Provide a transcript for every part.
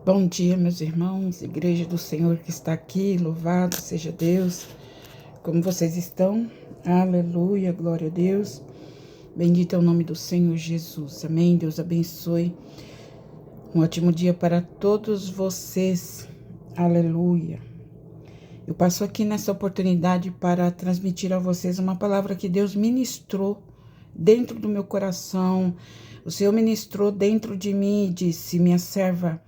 Bom dia, meus irmãos, Igreja do Senhor que está aqui, louvado seja Deus. Como vocês estão? Aleluia, glória a Deus. Bendito é o nome do Senhor Jesus. Amém. Deus abençoe. Um ótimo dia para todos vocês. Aleluia. Eu passo aqui nessa oportunidade para transmitir a vocês uma palavra que Deus ministrou dentro do meu coração. O Senhor ministrou dentro de mim e disse: minha serva,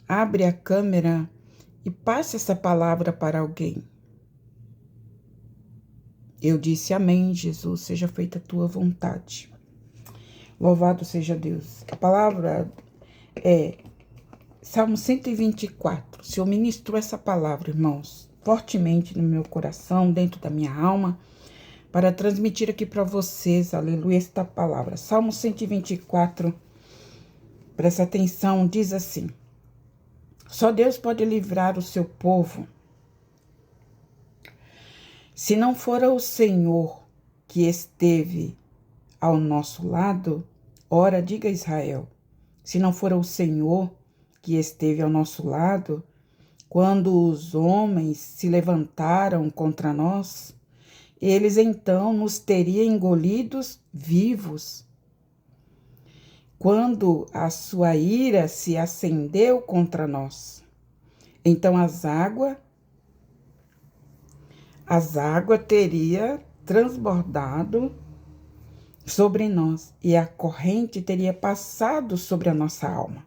abre a câmera e passe essa palavra para alguém. Eu disse: amém, Jesus, seja feita a tua vontade. Louvado seja Deus. A palavra é Salmo 124. O Senhor ministrou essa palavra, irmãos, fortemente no meu coração, dentro da minha alma, para transmitir aqui para vocês, aleluia, esta palavra. Salmo 124, presta atenção, diz assim: só Deus pode livrar o seu povo. Se não fora o Senhor que esteve ao nosso lado, ora, diga Israel, se não fora o Senhor que esteve ao nosso lado, quando os homens se levantaram contra nós, eles então nos teriam engolidos vivos. Quando a sua ira se acendeu contra nós, então as águas teria transbordado sobre nós e a corrente teria passado sobre a nossa alma.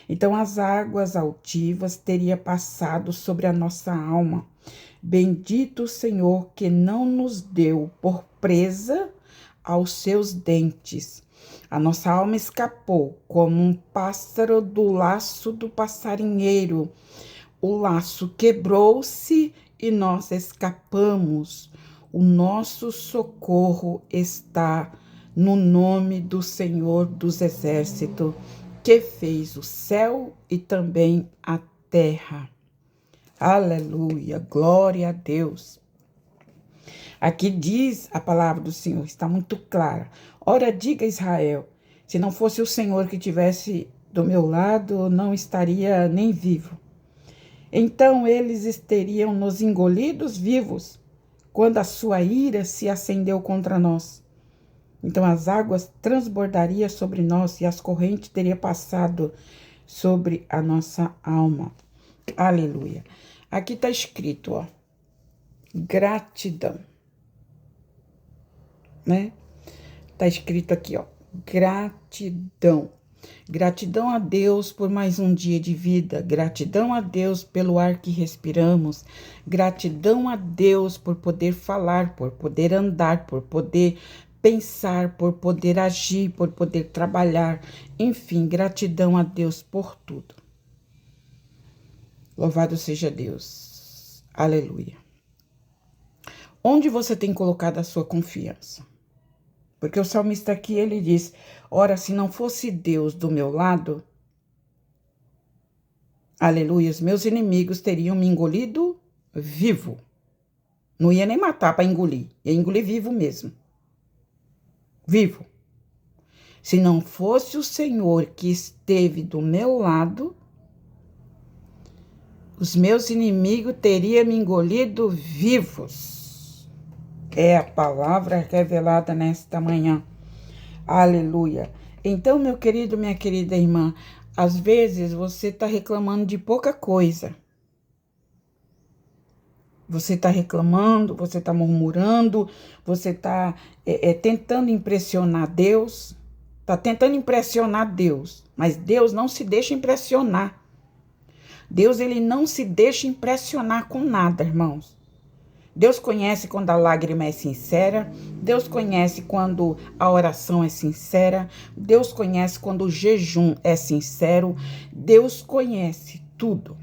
Então as águas altivas teria passado sobre a nossa alma. Bendito o Senhor que não nos deu por presa aos seus dentes. A nossa alma escapou como um pássaro do laço do passarinheiro. O laço quebrou-se e nós escapamos. O nosso socorro está no nome do Senhor dos Exércitos, que fez o céu e também a terra. Aleluia, glória a Deus. Aqui diz a palavra do Senhor, está muito clara. Ora, diga Israel, se não fosse o Senhor que tivesse do meu lado, não estaria nem vivo. Então eles teriam nos engolidos vivos, quando a sua ira se acendeu contra nós. Então as águas transbordariam sobre nós e as correntes teriam passado sobre a nossa alma. Aleluia. Aqui está escrito, ó, gratidão, né? Está escrito aqui, ó, gratidão. Gratidão a Deus por mais um dia de vida, gratidão a Deus pelo ar que respiramos, gratidão a Deus por poder falar, por poder andar, por poder pensar, por poder agir, por poder trabalhar, enfim, gratidão a Deus por tudo. Louvado seja Deus, aleluia. Onde você tem colocado a sua confiança? Porque o salmista aqui, ele diz, ora, se não fosse Deus do meu lado, aleluia, os meus inimigos teriam me engolido vivo. Não ia nem matar para engolir, ia engolir vivo mesmo. Vivo. Se não fosse o Senhor que esteve do meu lado, os meus inimigos teriam me engolido vivos. É a palavra revelada nesta manhã. Aleluia. Então, meu querido, minha querida irmã, às vezes você está reclamando de pouca coisa. Você está reclamando, você está murmurando, você está tentando impressionar Deus. Está tentando impressionar Deus, mas Deus não se deixa impressionar. Deus, ele não se deixa impressionar com nada, irmãos. Deus conhece quando a lágrima é sincera, Deus conhece quando a oração é sincera, Deus conhece quando o jejum é sincero, Deus conhece tudo.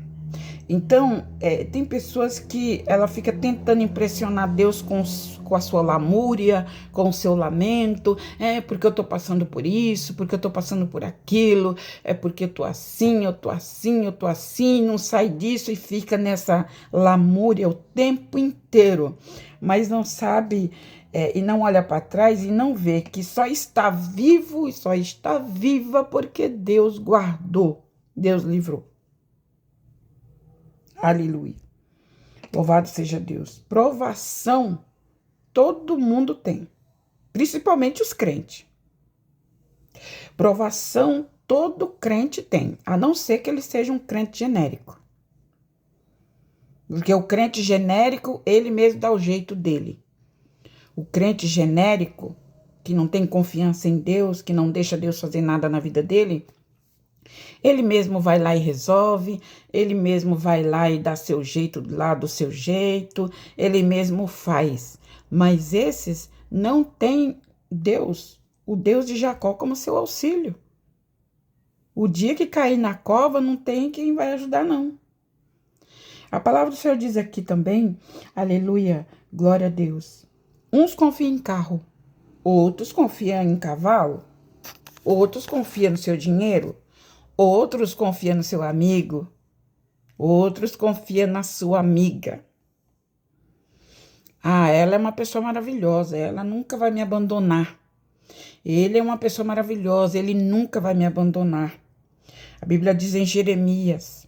Então, tem pessoas que ela fica tentando impressionar Deus com a sua lamúria, com o seu lamento, porque eu tô passando por isso, porque eu tô passando por aquilo, porque eu tô assim, não sai disso e fica nessa lamúria o tempo inteiro, mas não sabe e não olha para trás e não vê que só está vivo e só está viva porque Deus guardou, Deus livrou. Aleluia. Louvado seja Deus. Provação todo mundo tem, principalmente os crentes. Provação todo crente tem, a não ser que ele seja um crente genérico. Porque o crente genérico, ele mesmo dá o jeito dele. O crente genérico, que não tem confiança em Deus, que não deixa Deus fazer nada na vida dele, ele mesmo vai lá e resolve, ele mesmo vai lá e dá seu jeito lá do seu jeito, ele mesmo faz. Mas esses não têm Deus, o Deus de Jacó, como seu auxílio. O dia que cair na cova, não tem quem vai ajudar, não. A palavra do Senhor diz aqui também, aleluia, glória a Deus. Uns confiam em carro, outros confiam em cavalo, outros confiam no seu dinheiro, outros confiam no seu amigo, outros confiam na sua amiga. Ah, ela é uma pessoa maravilhosa, ela nunca vai me abandonar. Ele é uma pessoa maravilhosa, ele nunca vai me abandonar. A Bíblia diz em Jeremias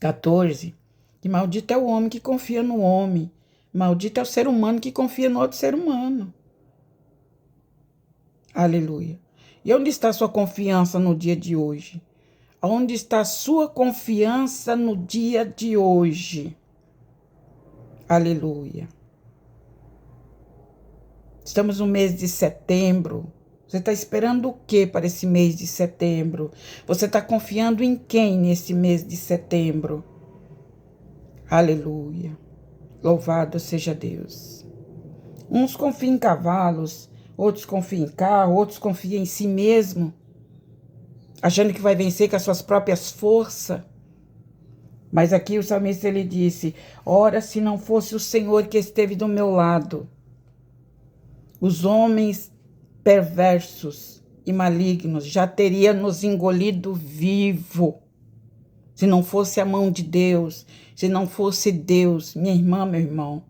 14, que maldito é o homem que confia no homem, maldito é o ser humano que confia no outro ser humano. Aleluia. E onde está a sua confiança no dia de hoje? Onde está a sua confiança no dia de hoje? Aleluia. Estamos no mês de setembro. Você está esperando o que para esse mês de setembro? Você está confiando em quem nesse mês de setembro? Aleluia. Louvado seja Deus. Uns confiam em cavalos, outros confiam em carro, outros confiam em si mesmo, achando que vai vencer com as suas próprias forças. Mas aqui o salmista ele disse: ora, se não fosse o Senhor que esteve do meu lado, os homens perversos e malignos já teriam nos engolido vivo. Se não fosse a mão de Deus, se não fosse Deus, minha irmã, meu irmão,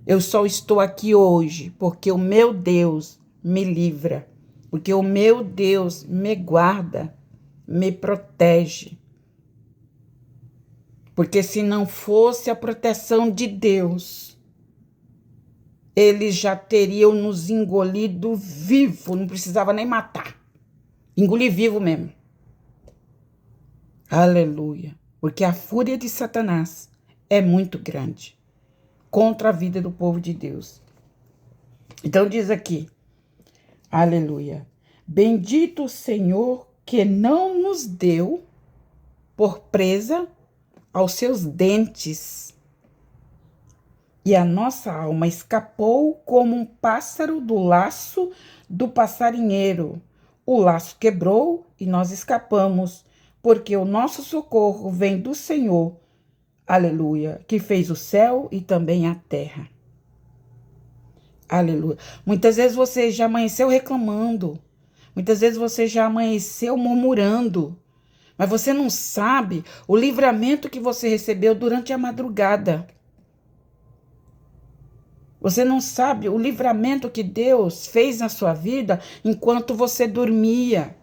eu só estou aqui hoje porque o meu Deus me livra, porque o meu Deus me guarda, me protege. Porque se não fosse a proteção de Deus, eles já teriam nos engolido vivo, não precisava nem matar. Engolir vivo mesmo. Aleluia. Porque a fúria de Satanás é muito grande contra a vida do povo de Deus. Então diz aqui, aleluia. Bendito o Senhor que não nos deu por presa aos seus dentes. E a nossa alma escapou como um pássaro do laço do passarinheiro. O laço quebrou e nós escapamos, porque o nosso socorro vem do Senhor, aleluia, que fez o céu e também a terra. Aleluia. Muitas vezes você já amanheceu reclamando, muitas vezes você já amanheceu murmurando, mas você não sabe o livramento que você recebeu durante a madrugada. Você não sabe o livramento que Deus fez na sua vida enquanto você dormia.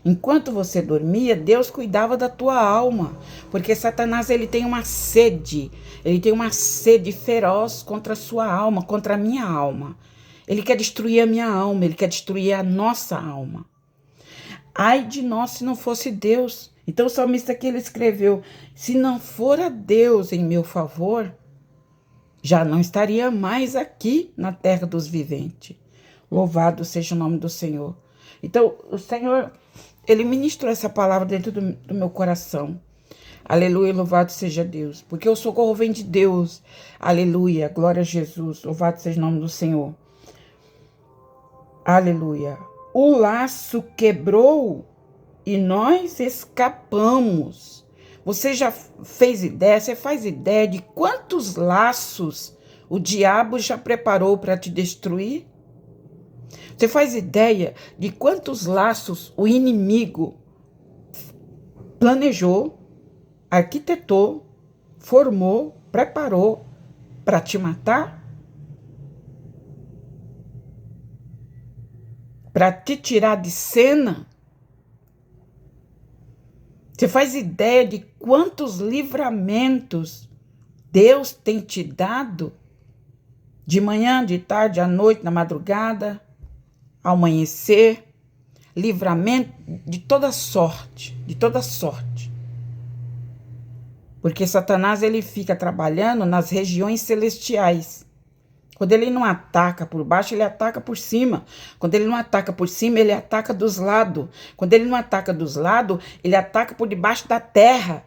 Enquanto você dormia, Deus cuidava da tua alma, porque Satanás ele tem uma sede feroz contra a sua alma, contra a minha alma. Ele quer destruir a minha alma, ele quer destruir a nossa alma. Ai de nós se não fosse Deus. Então o salmista aqui ele escreveu: se não for a Deus em meu favor, já não estaria mais aqui na terra dos viventes. Louvado seja o nome do Senhor. Então, o Senhor, ele ministrou essa palavra dentro do meu coração. Aleluia, louvado seja Deus. Porque o socorro vem de Deus. Aleluia, glória a Jesus. Louvado seja o nome do Senhor. Aleluia. O laço quebrou e nós escapamos. Você já fez ideia, você faz ideia de quantos laços o diabo já preparou para te destruir? Você faz ideia de quantos laços o inimigo planejou, arquitetou, formou, preparou para te matar? Para te tirar de cena? Você faz ideia de quantos livramentos Deus tem te dado? De manhã, de tarde, à noite, na madrugada, ao amanhecer. Livramento de toda sorte, de toda sorte. Porque Satanás, ele fica trabalhando nas regiões celestiais. Quando ele não ataca por baixo, ele ataca por cima. Quando ele não ataca por cima, ele ataca dos lados. Quando ele não ataca dos lados, ele ataca por debaixo da terra.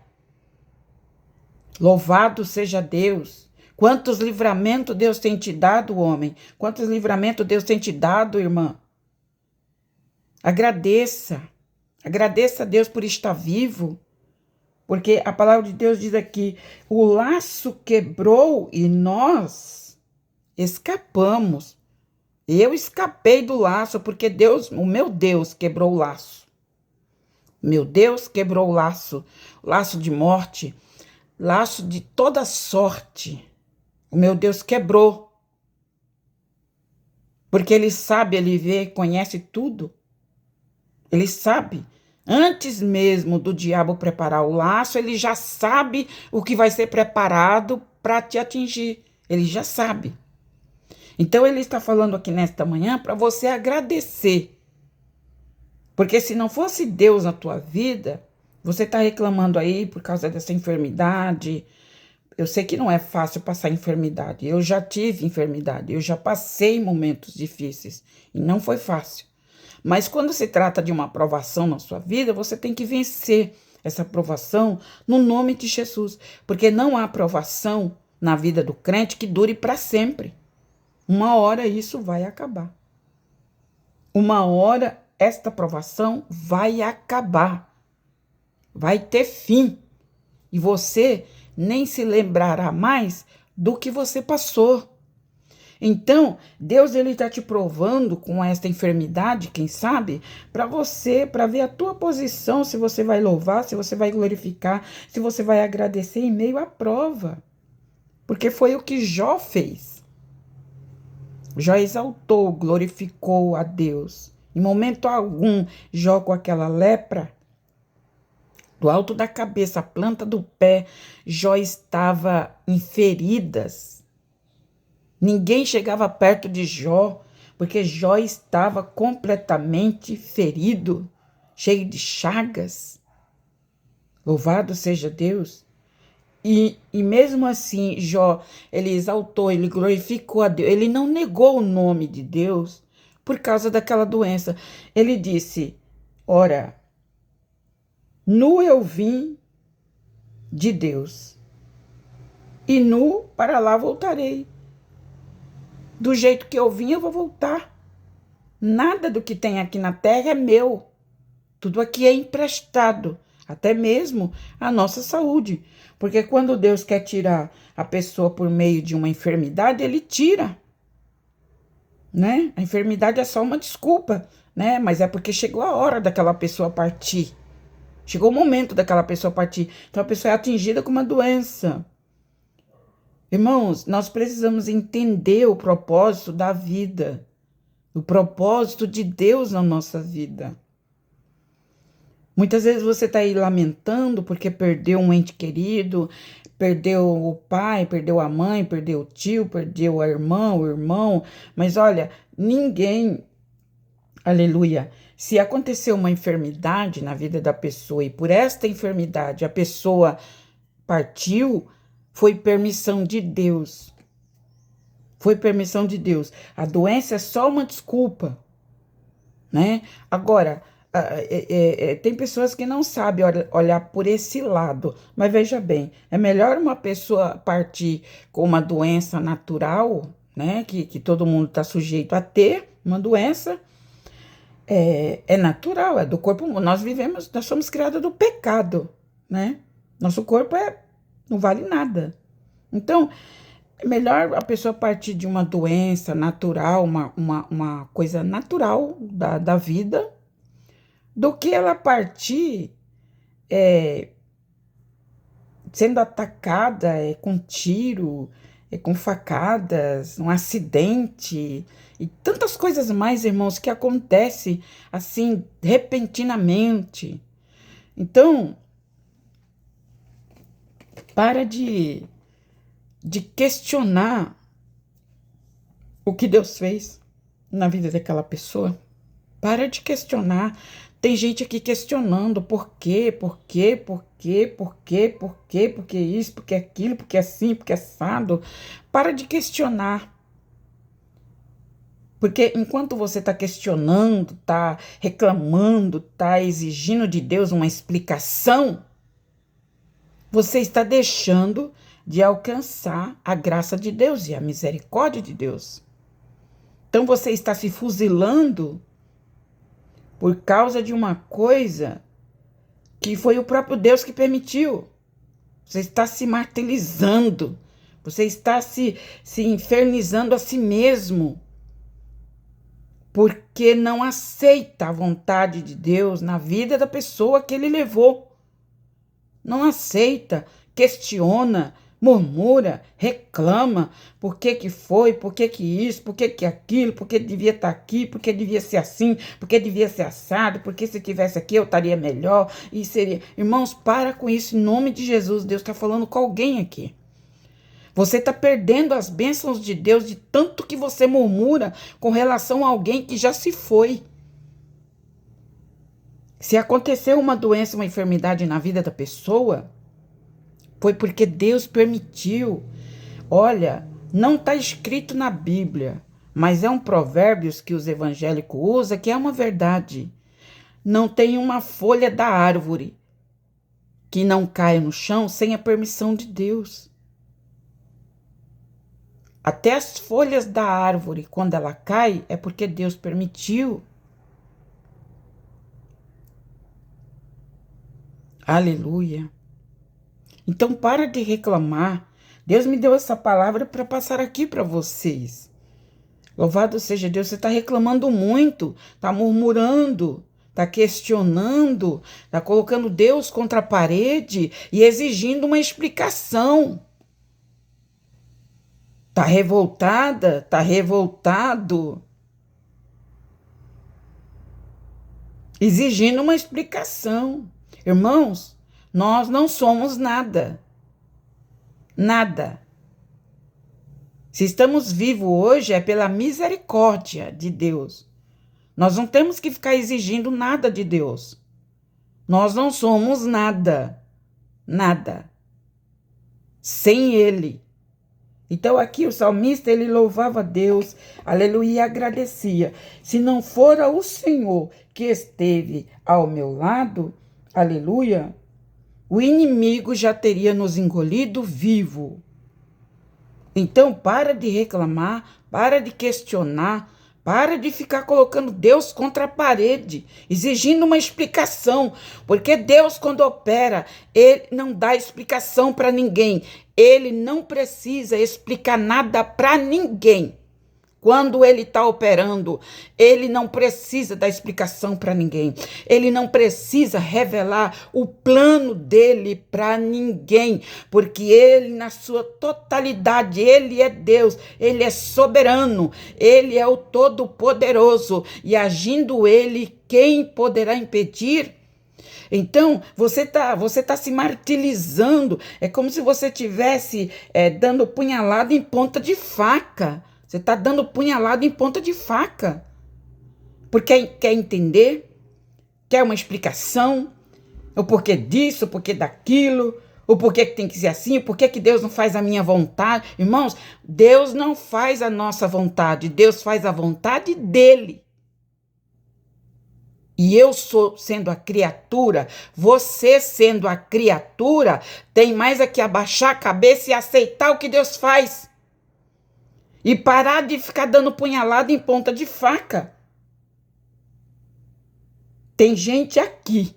Louvado seja Deus. Quantos livramentos Deus tem te dado, homem? Quantos livramentos Deus tem te dado, irmã? Agradeça. Agradeça a Deus por estar vivo. Porque a palavra de Deus diz aqui, o laço quebrou e nós escapamos. Eu escapei do laço porque Deus, o meu Deus quebrou o laço. Meu Deus quebrou o laço de morte, laço de toda sorte. O meu Deus quebrou. Porque ele sabe, ele vê, conhece tudo. Ele sabe. Antes mesmo do diabo preparar o laço, ele já sabe o que vai ser preparado para te atingir. Ele já sabe. Então, ele está falando aqui nesta manhã para você agradecer. Porque se não fosse Deus na tua vida, você está reclamando aí por causa dessa enfermidade. Eu sei que não é fácil passar enfermidade. Eu já tive enfermidade. Eu já passei momentos difíceis. E não foi fácil. Mas quando se trata de uma aprovação na sua vida, você tem que vencer essa aprovação no nome de Jesus. Porque não há aprovação na vida do crente que dure para sempre. Uma hora isso vai acabar. Uma hora esta aprovação vai acabar. Vai ter fim. E você nem se lembrará mais do que você passou. Então, Deus, ele está te provando com esta enfermidade, quem sabe, para você, para ver a tua posição, se você vai louvar, se você vai glorificar, se você vai agradecer em meio à prova. Porque foi o que Jó fez. Jó exaltou, glorificou a Deus. Em momento algum, Jó com aquela lepra, do alto da cabeça, a planta do pé, Jó estava em feridas. Ninguém chegava perto de Jó, porque Jó estava completamente ferido, cheio de chagas. Louvado seja Deus. E mesmo assim, Jó, ele exaltou, ele glorificou a Deus. Ele não negou o nome de Deus por causa daquela doença. Ele disse, ora, nu eu vim de Deus, e nu para lá voltarei. Do jeito que eu vim, eu vou voltar. Nada do que tem aqui na terra é meu. Tudo aqui é emprestado, até mesmo a nossa saúde. Porque quando Deus quer tirar a pessoa por meio de uma enfermidade, ele tira. Né? A enfermidade é só uma desculpa, né? Mas é porque chegou a hora daquela pessoa partir. Chegou o momento daquela pessoa partir. Então a pessoa é atingida com uma doença. Irmãos, nós precisamos entender o propósito da vida, o propósito de Deus na nossa vida. Muitas vezes você está aí lamentando porque perdeu um ente querido, perdeu o pai, perdeu a mãe, perdeu o tio, perdeu a irmã, o irmão. Mas olha, ninguém, aleluia, se acontecer uma enfermidade na vida da pessoa e por esta enfermidade a pessoa partiu, foi permissão de Deus. Foi permissão de Deus. A doença é só uma desculpa, né? Agora, tem pessoas que não sabem olhar por esse lado. Mas veja bem, é melhor uma pessoa partir com uma doença natural, né? Que todo mundo está sujeito a ter uma doença. É natural, é do corpo. Nós somos criados do pecado, né? Nosso corpo não vale nada. Então, é melhor a pessoa partir de uma doença natural, uma coisa natural da vida, do que ela partir sendo atacada com tiro, com facadas, um acidente e tantas coisas mais, irmãos, que acontecem assim repentinamente. Então, Para de questionar o que Deus fez na vida daquela pessoa. Para de questionar. Tem gente aqui questionando por quê, porque isso, porque aquilo, porque assim, porque assado. Para de questionar. Porque enquanto você está questionando, está reclamando, está exigindo de Deus uma explicação, você está deixando de alcançar a graça de Deus e a misericórdia de Deus. Então você está se fuzilando por causa de uma coisa que foi o próprio Deus que permitiu. Você está se martirizando, você está se infernizando a si mesmo, porque não aceita a vontade de Deus na vida da pessoa que ele levou. Não aceita, questiona, murmura, reclama, por que foi, por que isso, por que aquilo, por que devia estar aqui, por que devia ser assim, por que devia ser assado, porque se tivesse aqui eu estaria melhor, e seria... Irmãos, para com isso, em nome de Jesus. Deus está falando com alguém aqui. Você está perdendo as bênçãos de Deus de tanto que você murmura com relação a alguém que já se foi. Se aconteceu uma doença, uma enfermidade na vida da pessoa, foi porque Deus permitiu. Olha, não está escrito na Bíblia, mas é um provérbio que os evangélicos usam, que é uma verdade. Não tem uma folha da árvore que não caia no chão sem a permissão de Deus. Até as folhas da árvore, quando ela cai, é porque Deus permitiu. Aleluia. Então, para de reclamar. Deus me deu essa palavra para passar aqui para vocês. Louvado seja Deus. Você está reclamando muito, está murmurando, está questionando, está colocando Deus contra a parede e exigindo uma explicação. Está revoltada, está revoltado, exigindo uma explicação. Irmãos, nós não somos nada. Nada. Se estamos vivos hoje é pela misericórdia de Deus. Nós não temos que ficar exigindo nada de Deus. Nós não somos nada. Nada. Sem Ele. Então aqui o salmista, ele louvava a Deus, aleluia, e agradecia. Se não fora o Senhor que esteve ao meu lado, aleluia, o inimigo já teria nos engolido vivo. Então para de reclamar, para de questionar, para de ficar colocando Deus contra a parede, exigindo uma explicação, porque Deus, quando opera, Ele não dá explicação para ninguém. Ele não precisa explicar nada para ninguém. Quando ele está operando, ele não precisa dar explicação para ninguém. Ele não precisa revelar o plano dele para ninguém, porque ele, na sua totalidade, ele é Deus, ele é soberano, ele é o Todo-Poderoso, e agindo ele, quem poderá impedir? Então, você tá se martirizando, é como se você estivesse dando punhalada em ponta de faca. Você está dando punhalada em ponta de faca. Porque quer entender? Quer uma explicação? O porquê disso, o porquê daquilo, o porquê que tem que ser assim, o porquê que Deus não faz a minha vontade. Irmãos, Deus não faz a nossa vontade, Deus faz a vontade dele. E eu sendo a criatura, você sendo a criatura, tem mais a que abaixar a cabeça e aceitar o que Deus faz. E parar de ficar dando punhalada em ponta de faca. Tem gente aqui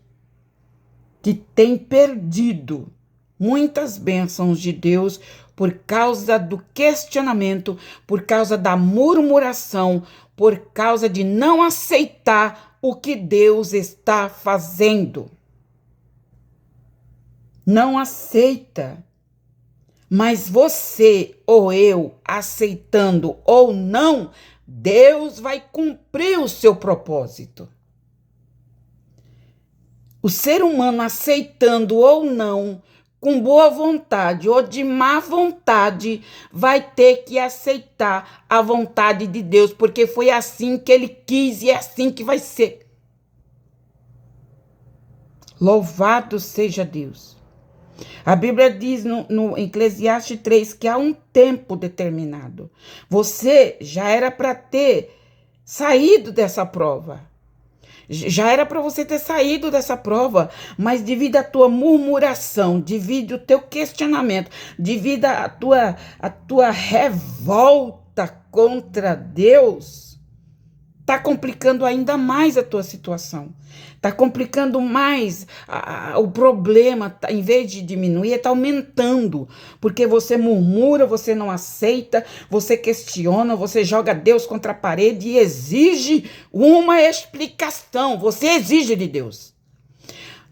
que tem perdido muitas bênçãos de Deus por causa do questionamento, por causa da murmuração, por causa de não aceitar o que Deus está fazendo. Não aceita. Mas você ou eu, aceitando ou não, Deus vai cumprir o seu propósito. O ser humano aceitando ou não, com boa vontade ou de má vontade, vai ter que aceitar a vontade de Deus, porque foi assim que ele quis e é assim que vai ser. Louvado seja Deus. A Bíblia diz no Eclesiastes 3 que há um tempo determinado. Você já era para ter saído dessa prova. Já era para você ter saído dessa prova, mas devido à tua murmuração, devido ao teu questionamento, devido à tua revolta contra Deus, está complicando ainda mais a tua situação. Está complicando mais o problema, em vez de diminuir, está aumentando. Porque você murmura, você não aceita, você questiona, você joga Deus contra a parede e exige uma explicação. Você exige de Deus.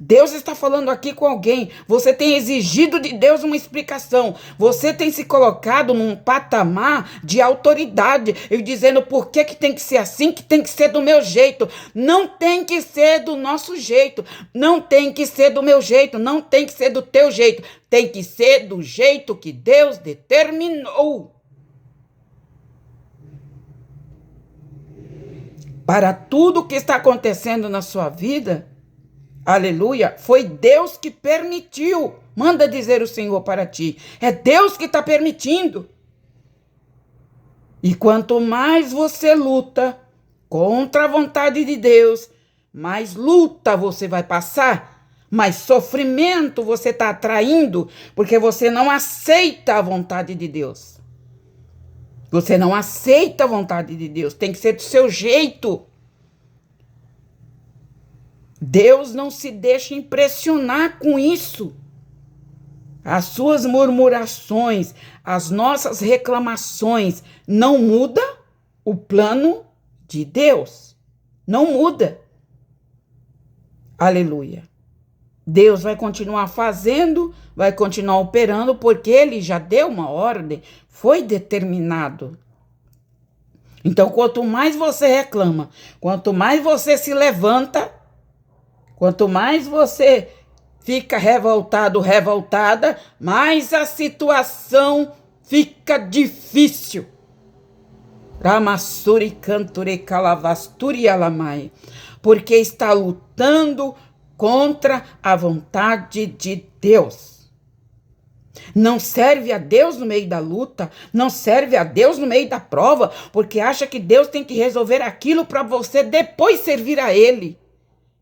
Deus está falando aqui com alguém. Você tem exigido de Deus uma explicação. Você tem se colocado num patamar de autoridade e dizendo por que tem que ser assim, que tem que ser do meu jeito. Não tem que ser do nosso jeito. Não tem que ser do meu jeito. Não tem que ser do teu jeito. Tem que ser do jeito que Deus determinou. Para tudo que está acontecendo na sua vida, aleluia, foi Deus que permitiu. Manda dizer o Senhor para ti. É Deus que está permitindo. E quanto mais você luta contra a vontade de Deus, mais luta você vai passar, mais sofrimento você está atraindo, porque você não aceita a vontade de Deus. Você não aceita a vontade de Deus. Tem que ser do seu jeito. Deus não se deixa impressionar com isso. As suas murmurações, as nossas reclamações não muda o plano de Deus. Não muda. Aleluia. Deus vai continuar fazendo, vai continuar operando, porque ele já deu uma ordem, foi determinado. Então, quanto mais você reclama, quanto mais você se levanta, quanto mais você fica revoltado, revoltada, mais a situação fica difícil. Ramassuri canture calavasturi alamai, porque está lutando contra a vontade de Deus. Não serve a Deus no meio da luta, não serve a Deus no meio da prova, porque acha que Deus tem que resolver aquilo para você depois servir a Ele.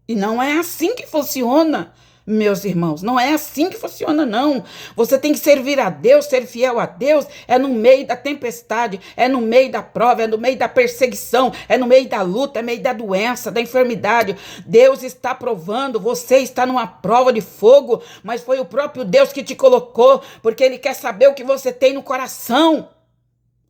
E não é assim que funciona, meus irmãos. Não é assim que funciona, não. Você tem que servir a Deus, ser fiel a Deus, é no meio da tempestade, é no meio da prova, é no meio da perseguição, é no meio da luta, é no meio da doença, da enfermidade. Deus está provando, você está numa prova de fogo, mas foi o próprio Deus que te colocou, porque Ele quer saber o que você tem no coração.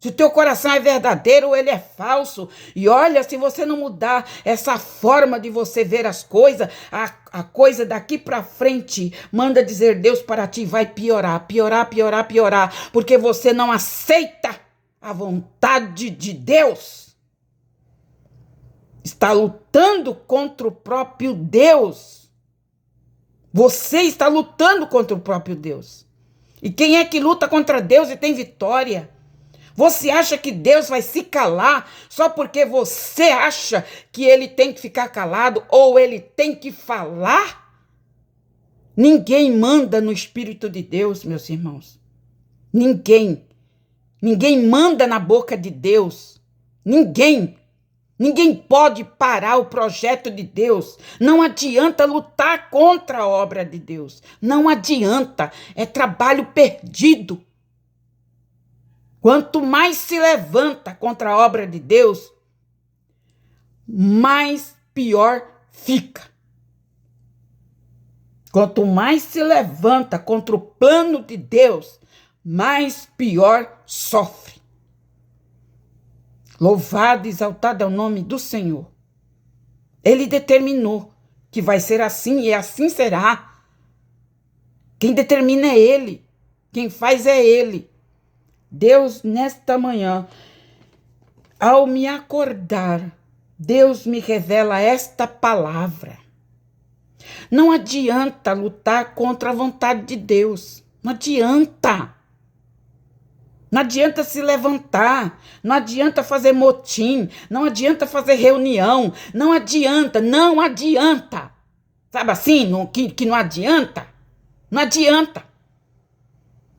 Se o teu coração é verdadeiro ou ele é falso. E olha, se você não mudar essa forma de você ver as coisas, a coisa daqui para frente, manda dizer Deus para ti, vai piorar, piorar, piorar, piorar. Porque você não aceita a vontade de Deus. Está lutando contra o próprio Deus. Você está lutando contra o próprio Deus. E quem é que luta contra Deus e tem vitória? Você acha que Deus vai se calar só porque você acha que ele tem que ficar calado ou ele tem que falar? Ninguém manda no Espírito de Deus, meus irmãos. Ninguém. Ninguém manda na boca de Deus. Ninguém. Ninguém pode parar o projeto de Deus. Não adianta lutar contra a obra de Deus. Não adianta. É trabalho perdido. Quanto mais se levanta contra a obra de Deus, mais pior fica. Quanto mais se levanta contra o plano de Deus, mais pior sofre. Louvado e exaltado é o nome do Senhor. Ele determinou que vai ser assim e assim será. Quem determina é Ele. Quem faz é Ele. Deus, nesta manhã, ao me acordar, Deus me revela esta palavra. Não adianta lutar contra a vontade de Deus. Não adianta. Não adianta se levantar, não adianta fazer motim, não adianta fazer reunião, não adianta. Sabe assim, que não adianta? Não adianta.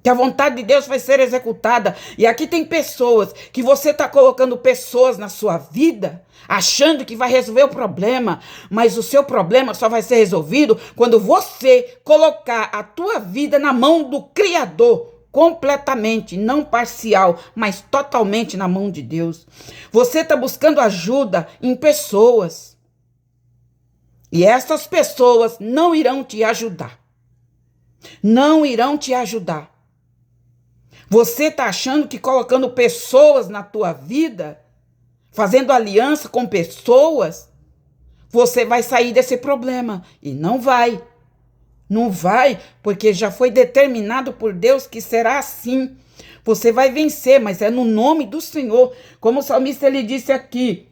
Que a vontade de Deus vai ser executada. E aqui tem pessoas, que você está colocando pessoas na sua vida, achando que vai resolver o problema, mas o seu problema só vai ser resolvido quando você colocar a tua vida na mão do Criador, completamente, não parcial, mas totalmente na mão de Deus. Você está buscando ajuda em pessoas, e essas pessoas não irão te ajudar. Não irão te ajudar. Você está achando que colocando pessoas na tua vida, fazendo aliança com pessoas, você vai sair desse problema. E não vai. Não vai, porque já foi determinado por Deus que será assim. Você vai vencer, mas é no nome do Senhor. Como o salmista ele disse aqui,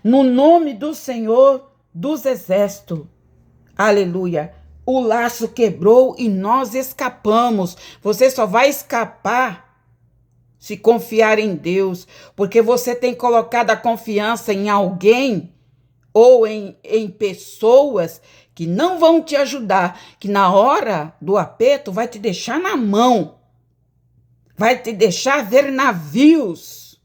no nome do Senhor dos exércitos. Aleluia. O laço quebrou e nós escapamos. Você só vai escapar se confiar em Deus, porque você tem colocado a confiança em alguém ou em pessoas que não vão te ajudar, que na hora do aperto vai te deixar na mão, vai te deixar ver navios.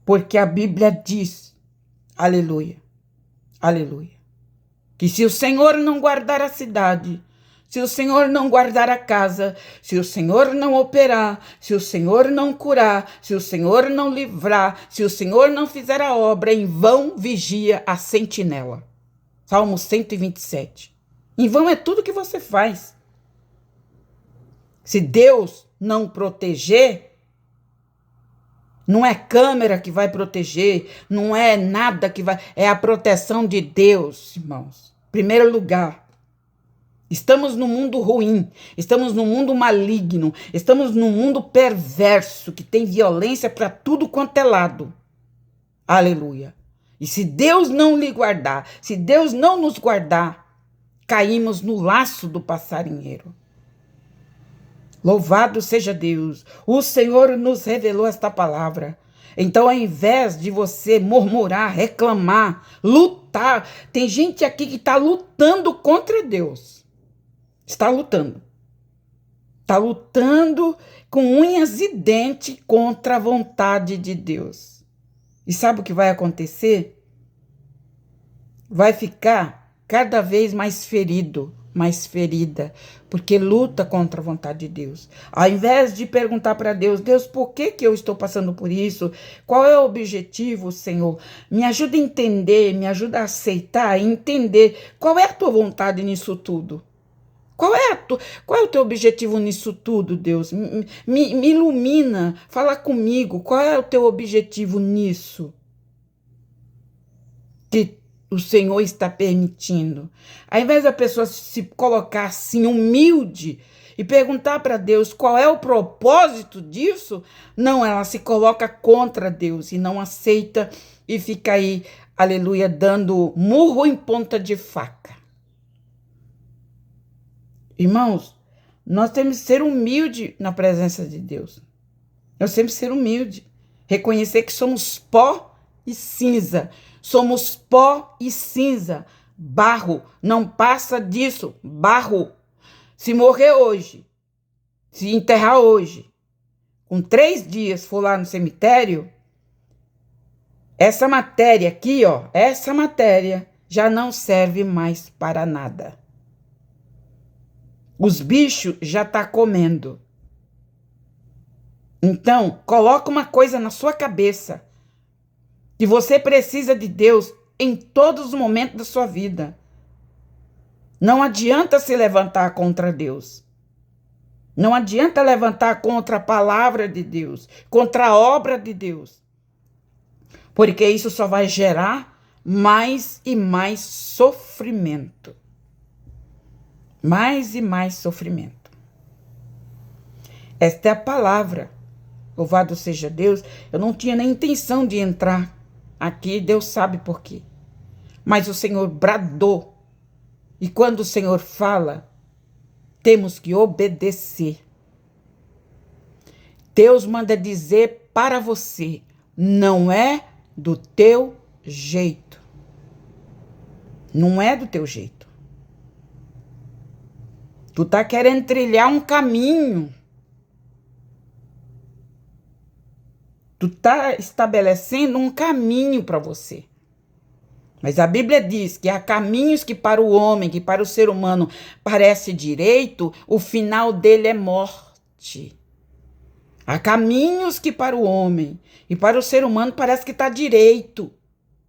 Porque a Bíblia diz, aleluia, aleluia, que se o Senhor não guardar a cidade, se o Senhor não guardar a casa, se o Senhor não operar, se o Senhor não curar, se o Senhor não livrar, se o Senhor não fizer a obra, em vão vigia a sentinela. Salmo 127. Em vão é tudo que você faz. Se Deus não proteger, não é câmera que vai proteger, não é nada que vai... É a proteção de Deus, irmãos. Primeiro lugar. Estamos num mundo ruim, estamos num mundo maligno, estamos num mundo perverso, que tem violência para tudo quanto é lado. Aleluia. E se Deus não lhe guardar, se Deus não nos guardar, caímos no laço do passarinheiro. Louvado seja Deus. O Senhor nos revelou esta palavra. Então, ao invés de você murmurar, reclamar, lutar, tem gente aqui que está lutando contra Deus. Está lutando. Está lutando com unhas e dentes contra a vontade de Deus. E sabe o que vai acontecer? Vai ficar cada vez mais ferido, mais ferida, porque luta contra a vontade de Deus. Ao invés de perguntar para Deus, Deus, por que eu estou passando por isso? Qual é o objetivo, Senhor? Me ajuda a entender, me ajuda a aceitar, entender qual é a tua vontade nisso tudo. Qual é o teu objetivo nisso tudo, Deus? Me ilumina, fala comigo. Qual é o teu objetivo nisso que o Senhor está permitindo? Ao invés da pessoa se colocar assim, humilde, e perguntar para Deus qual é o propósito disso, não, ela se coloca contra Deus e não aceita e fica aí, aleluia, dando murro em ponta de faca. Irmãos, nós temos que ser humildes na presença de Deus. Nós temos que ser humildes. Reconhecer que somos pó e cinza. Somos pó e cinza. Barro. Não passa disso. Barro. Se morrer hoje, se enterrar hoje, com 3 dias for lá no cemitério, essa matéria aqui, ó, essa matéria já não serve mais para nada. Os bichos já estão comendo. Então, coloca uma coisa na sua cabeça. Que você precisa de Deus em todos os momentos da sua vida. Não adianta se levantar contra Deus. Não adianta levantar contra a palavra de Deus. Contra a obra de Deus. Porque isso só vai gerar mais e mais sofrimento. Mais e mais sofrimento. Esta é a palavra. Louvado seja Deus. Eu não tinha nem intenção de entrar aqui. Deus sabe por quê. Mas o Senhor bradou. E quando o Senhor fala, temos que obedecer. Deus manda dizer para você, não é do teu jeito. Não é do teu jeito. Tu tá querendo trilhar um caminho. Tu tá estabelecendo um caminho para você. Mas a Bíblia diz que há caminhos que para o homem, que para o ser humano parece direito, o final dele é morte. Há caminhos que para o homem e para o ser humano parece que está direito,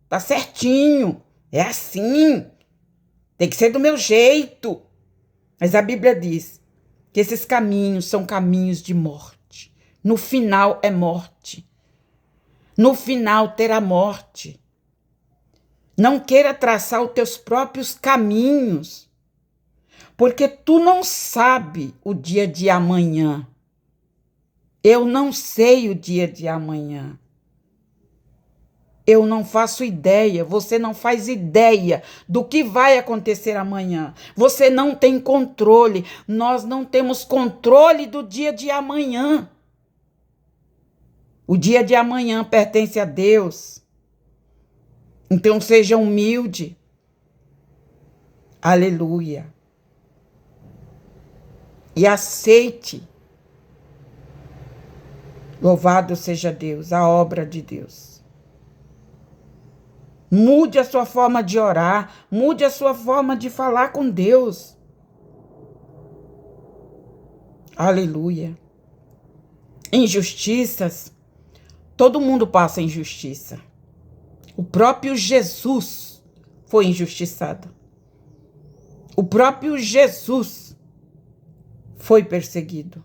está certinho, é assim, tem que ser do meu jeito. Mas a Bíblia diz que esses caminhos são caminhos de morte. No final é morte. No final terá morte. Não queira traçar os teus próprios caminhos, porque tu não sabe o dia de amanhã. Eu não sei o dia de amanhã. Eu não faço ideia, você não faz ideia do que vai acontecer amanhã. Você não tem controle, nós não temos controle do dia de amanhã. O dia de amanhã pertence a Deus. Então seja humilde. Aleluia. E aceite. Louvado seja Deus, a obra de Deus. Mude a sua forma de orar, mude a sua forma de falar com Deus. Aleluia. Injustiças, todo mundo passa injustiça. O próprio Jesus foi injustiçado. O próprio Jesus foi perseguido.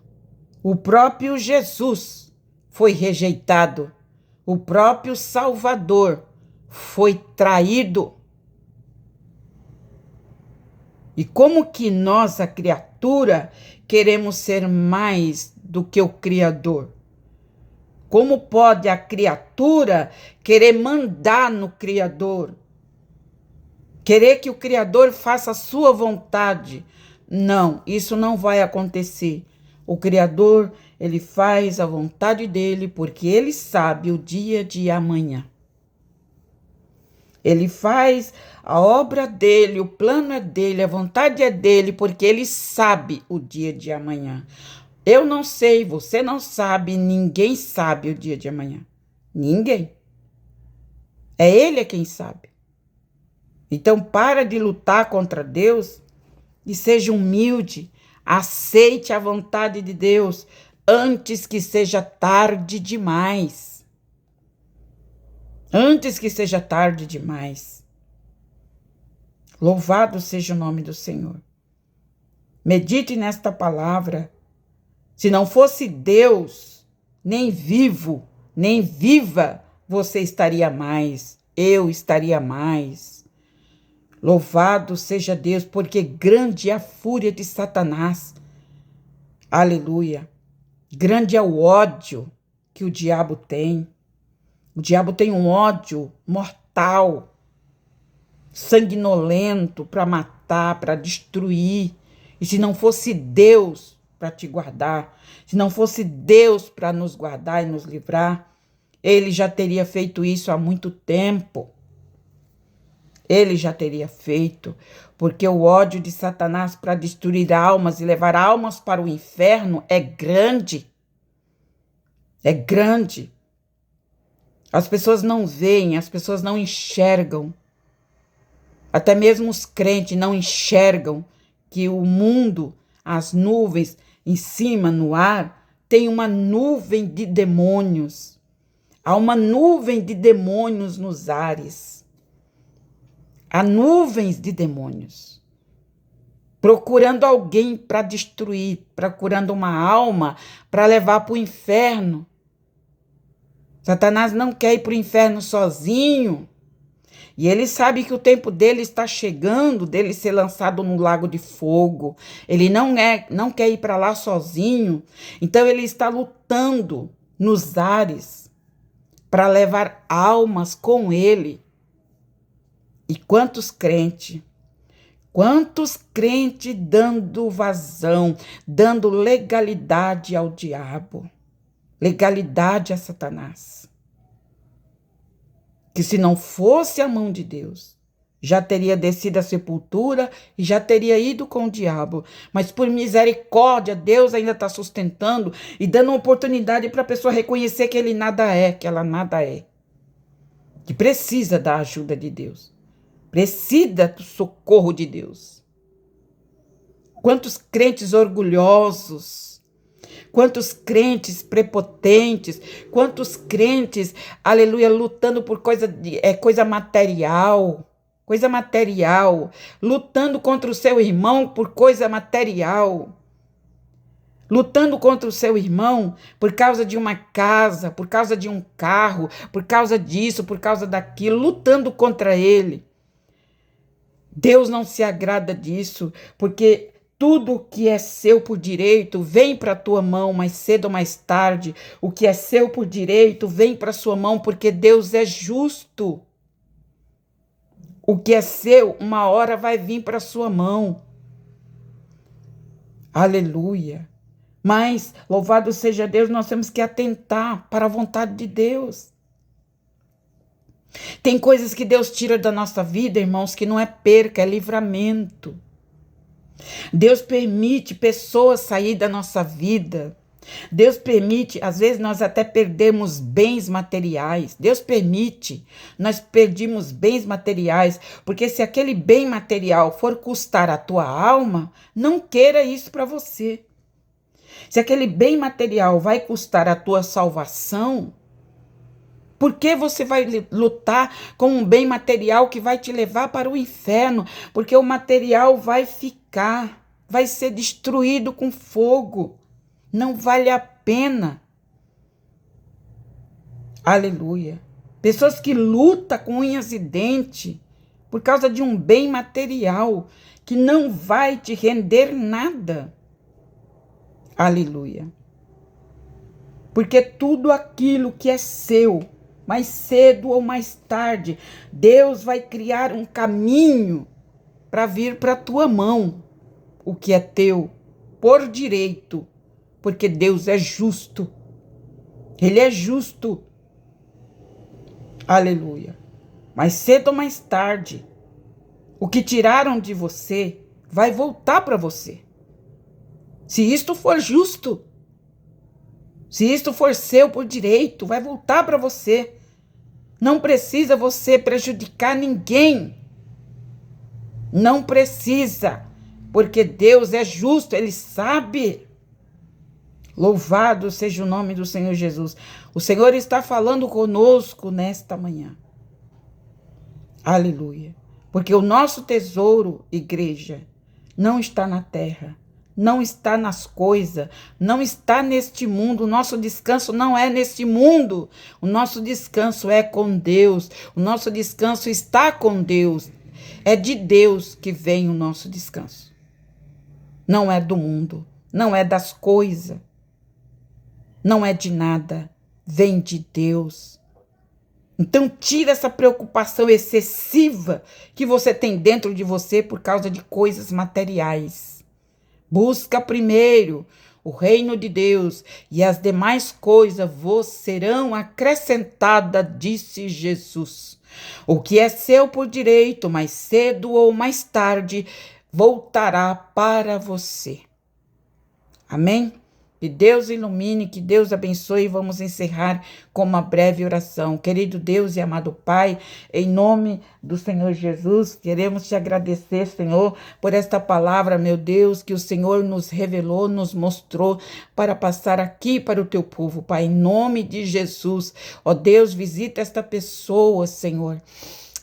O próprio Jesus foi rejeitado. O próprio Salvador foi traído. E como que nós, a criatura, queremos ser mais do que o Criador? Como pode a criatura querer mandar no Criador? Querer que o Criador faça a sua vontade? Não, isso não vai acontecer. O Criador, ele faz a vontade dele porque ele sabe o dia de amanhã. Ele faz a obra dele, o plano é dele, a vontade é dele, porque ele sabe o dia de amanhã. Eu não sei, você não sabe, ninguém sabe o dia de amanhã. Ninguém. É ele quem sabe. Então, para de lutar contra Deus e seja humilde. Aceite a vontade de Deus antes que seja tarde demais. Antes que seja tarde demais. Louvado seja o nome do Senhor. Medite nesta palavra. Se não fosse Deus, nem vivo, nem viva, você estaria mais. Eu estaria mais. Louvado seja Deus, porque grande é a fúria de Satanás. Aleluia. Grande é o ódio que o diabo tem. O diabo tem um ódio mortal, sanguinolento para matar, para destruir. E se não fosse Deus para te guardar, se não fosse Deus para nos guardar e nos livrar, ele já teria feito isso há muito tempo. Ele já teria feito, porque o ódio de Satanás para destruir almas e levar almas para o inferno é grande. É grande. As pessoas não veem, as pessoas não enxergam. Até mesmo os crentes não enxergam que o mundo, as nuvens em cima, no ar, tem uma nuvem de demônios. Há uma nuvem de demônios nos ares. Há nuvens de demônios. Procurando alguém para destruir, procurando uma alma para levar para o inferno. Satanás não quer ir para o inferno sozinho. E ele sabe que o tempo dele está chegando, dele ser lançado no lago de fogo. Ele não quer ir para lá sozinho. Então ele está lutando nos ares para levar almas com ele. E quantos crentes dando vazão, dando legalidade ao diabo, legalidade a Satanás. Que se não fosse a mão de Deus, já teria descido à sepultura e já teria ido com o diabo. Mas por misericórdia, Deus ainda está sustentando e dando uma oportunidade para a pessoa reconhecer que ele nada é, que ela nada é. Que precisa da ajuda de Deus. Precisa do socorro de Deus. Quantos crentes orgulhosos, quantos crentes prepotentes, quantos crentes, aleluia, lutando por coisa material, lutando contra o seu irmão por coisa material, lutando contra o seu irmão por causa de uma casa, por causa de um carro, por causa disso, por causa daquilo, lutando contra ele. Deus não se agrada disso, porque tudo que é seu por direito vem para a tua mão mais cedo ou mais tarde. O que é seu por direito vem para a sua mão, porque Deus é justo. O que é seu, uma hora vai vir para a sua mão. Aleluia. Mas, louvado seja Deus, nós temos que atentar para a vontade de Deus. Tem coisas que Deus tira da nossa vida, irmãos, que não é perca, é livramento. Deus permite pessoas sair da nossa vida. Deus permite, às vezes nós até perdemos bens materiais. Deus permite, nós perdemos bens materiais, porque se aquele bem material for custar a tua alma, não queira isso para você. Se aquele bem material vai custar a tua salvação, por que você vai lutar com um bem material que vai te levar para o inferno? Porque o material vai ficar, vai ser destruído com fogo. Não vale a pena. Aleluia. Pessoas que lutam com unhas e dentes por causa de um bem material que não vai te render nada. Aleluia. Porque tudo aquilo que é seu, mais cedo ou mais tarde, Deus vai criar um caminho para vir para a tua mão, o que é teu, por direito, porque Deus é justo. Ele é justo. Aleluia. Mais cedo ou mais tarde, o que tiraram de você vai voltar para você. Se isto for justo, se isto for seu por direito, vai voltar para você. Não precisa você prejudicar ninguém. Não precisa, porque Deus é justo, Ele sabe. Louvado seja o nome do Senhor Jesus. O Senhor está falando conosco nesta manhã. Aleluia. Porque o nosso tesouro, igreja, não está na terra. Não está nas coisas, não está neste mundo. O nosso descanso não é neste mundo. O nosso descanso é com Deus. O nosso descanso está com Deus. É de Deus que vem o nosso descanso. Não é do mundo, não é das coisas, não é de nada. Vem de Deus. Então tira essa preocupação excessiva que você tem dentro de você por causa de coisas materiais. Busca primeiro o reino de Deus e as demais coisas vos serão acrescentadas, disse Jesus. O que é seu por direito, mais cedo ou mais tarde, voltará para você. Amém? Que Deus ilumine, que Deus abençoe. Vamos encerrar com uma breve oração. Querido Deus e amado Pai, em nome do Senhor Jesus, queremos te agradecer, Senhor, por esta palavra, meu Deus, que o Senhor nos revelou, nos mostrou para passar aqui para o teu povo, Pai, em nome de Jesus. Ó Deus, visita esta pessoa, Senhor.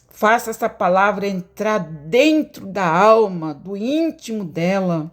Faça essa palavra entrar dentro da alma, do íntimo dela.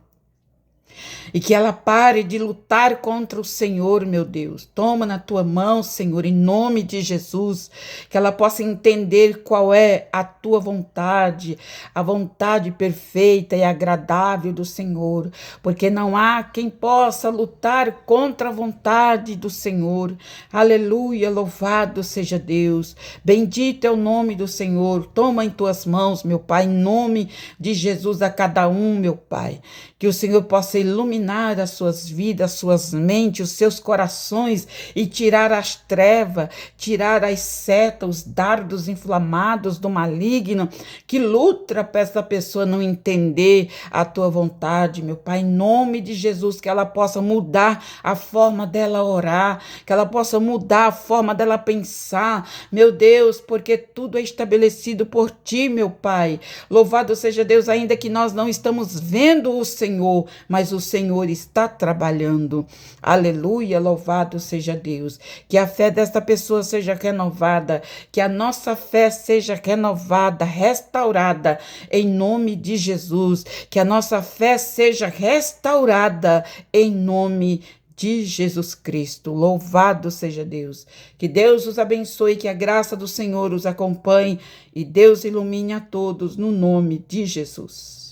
E que ela pare de lutar contra o Senhor, meu Deus. Toma na tua mão, Senhor, em nome de Jesus. Que ela possa entender qual é a tua vontade, a vontade perfeita e agradável do Senhor. Porque não há quem possa lutar contra a vontade do Senhor. Aleluia, louvado seja Deus. Bendito é o nome do Senhor. Toma em tuas mãos, meu Pai, em nome de Jesus a cada um, meu Pai. Que o Senhor possa iluminar as suas vidas, as suas mentes, os seus corações e tirar as trevas, tirar as setas, os dardos inflamados do maligno que luta para essa pessoa não entender a tua vontade, meu Pai, em nome de Jesus, que ela possa mudar a forma dela orar, que ela possa mudar a forma dela pensar, meu Deus, porque tudo é estabelecido por ti, meu Pai. Louvado seja Deus, ainda que nós não estamos vendo o Senhor, mas o Senhor está trabalhando. Aleluia, louvado seja Deus. Que a fé desta pessoa seja renovada, que a nossa fé seja renovada, restaurada, em nome de Jesus. Que a nossa fé seja restaurada, em nome de Jesus Cristo. Louvado seja Deus. Que Deus os abençoe, que a graça do Senhor os acompanhe e Deus ilumine a todos no nome de Jesus.